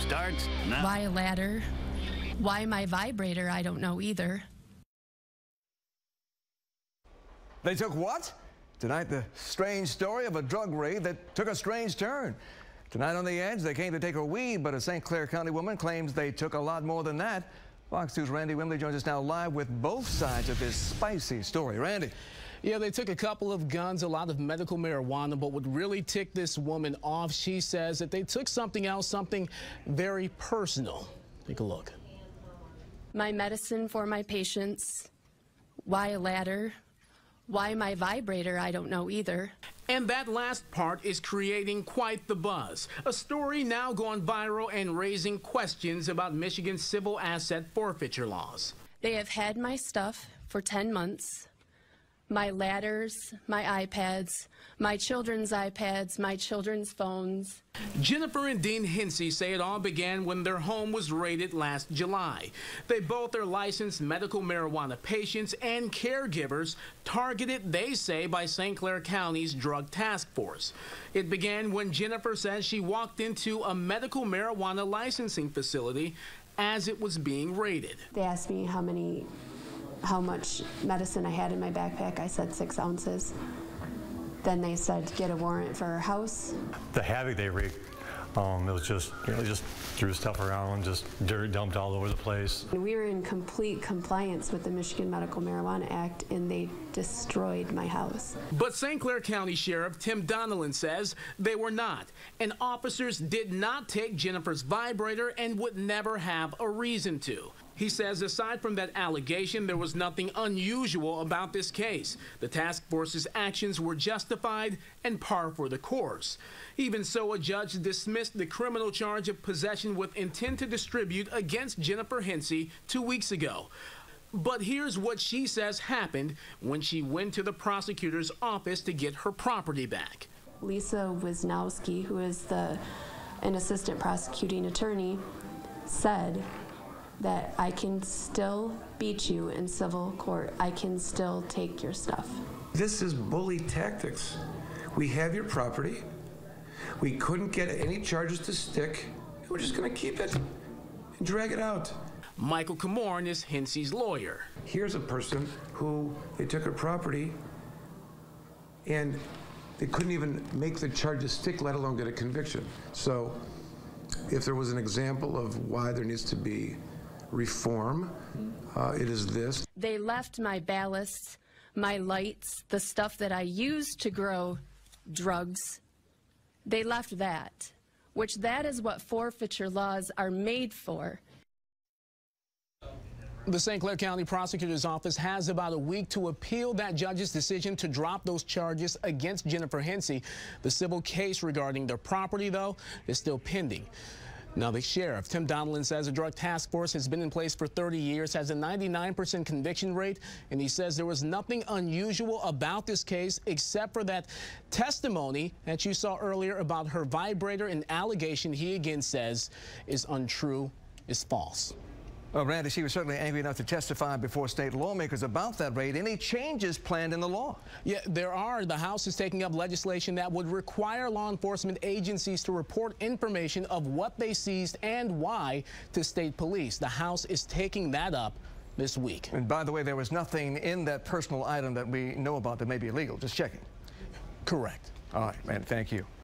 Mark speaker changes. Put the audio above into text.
Speaker 1: starts now.
Speaker 2: Why a ladder? Why my vibrator? I don't know either.
Speaker 3: They took what? Tonight, the strange story of a drug raid that took a strange turn. Tonight on The Edge, they came to take her weed, but a St. Clair County woman claims they took a lot more than that. Fox 2's Randy Wimley joins us now live with both sides of this spicy story. Randy.
Speaker 4: Yeah, they took a couple of guns, a lot of medical marijuana, but what really ticked this woman off, she says that they took something else, something very personal. Take a look.
Speaker 2: My medicine for my patients. Why a ladder? Why my vibrator? I don't know either.
Speaker 4: And that last part is creating quite the buzz. A story now gone viral and raising questions about Michigan's civil asset forfeiture laws.
Speaker 2: They have had my stuff for 10 months. My ladders, my iPads, my children's iPads, my children's phones.
Speaker 4: Ginnifer and Dean Hency say it all began when their home was raided last July. They both are licensed medical marijuana patients and caregivers targeted, they say, by St. Clair County's drug task force. It began when Ginnifer says she walked into a medical marijuana licensing facility as it was being raided.
Speaker 5: They asked me how much medicine I had in my backpack. I said 6 ounces. Then they said get a warrant for her house.
Speaker 6: The havoc they wreaked, it was just, just threw stuff around, just dirt dumped all over the place.
Speaker 5: We were in complete compliance with the Michigan Medical Marijuana Act, and they destroyed my house.
Speaker 4: But St. Clair County Sheriff Tim Donnellan says they were not, and officers did not take Ginnifer's vibrator and would never have a reason to. He says aside from that allegation, there was nothing unusual about this case. The task force's actions were justified and par for the course. Even so, a judge dismissed the criminal charge of possession with intent to distribute against Ginnifer Hency 2 weeks ago. But here's what she says happened when she went to the prosecutor's office to get her property back.
Speaker 5: Lisa Wisnowski, who is an assistant prosecuting attorney, said that I can still beat you in civil court. I can still take your stuff.
Speaker 7: This is bully tactics. We have your property. We couldn't get any charges to stick. We're just going to keep it and drag it out.
Speaker 4: Michael Camorn is Hency's lawyer.
Speaker 7: Here's a person who they took her property and they couldn't even make the charges stick, let alone get a conviction. So if there was an example of why there needs to be reform, it is this.
Speaker 2: They left my ballasts, my lights, the stuff that I used to grow drugs. They left that, which that is what forfeiture laws are made for.
Speaker 4: The St. Clair County Prosecutor's Office has about a week to appeal that judge's decision to drop those charges against Ginnifer Hency. The civil case regarding their property, though, is still pending. Now, the sheriff, Tim Donnellan, says the drug task force has been in place for 30 years, has a 99% conviction rate, and he says there was nothing unusual about this case except for that testimony that you saw earlier about her vibrator, an allegation he again says is untrue, is false.
Speaker 3: Well, Randy, she was certainly angry enough to testify before state lawmakers about that raid. Any changes planned in the law?
Speaker 4: Yeah, there are. The House is taking up legislation that would require law enforcement agencies to report information of what they seized and why to state police. The House is taking that up this week.
Speaker 3: And by the way, there was nothing in that personal item that we know about that may be illegal. Just checking.
Speaker 4: Correct.
Speaker 3: All right, man, thank you.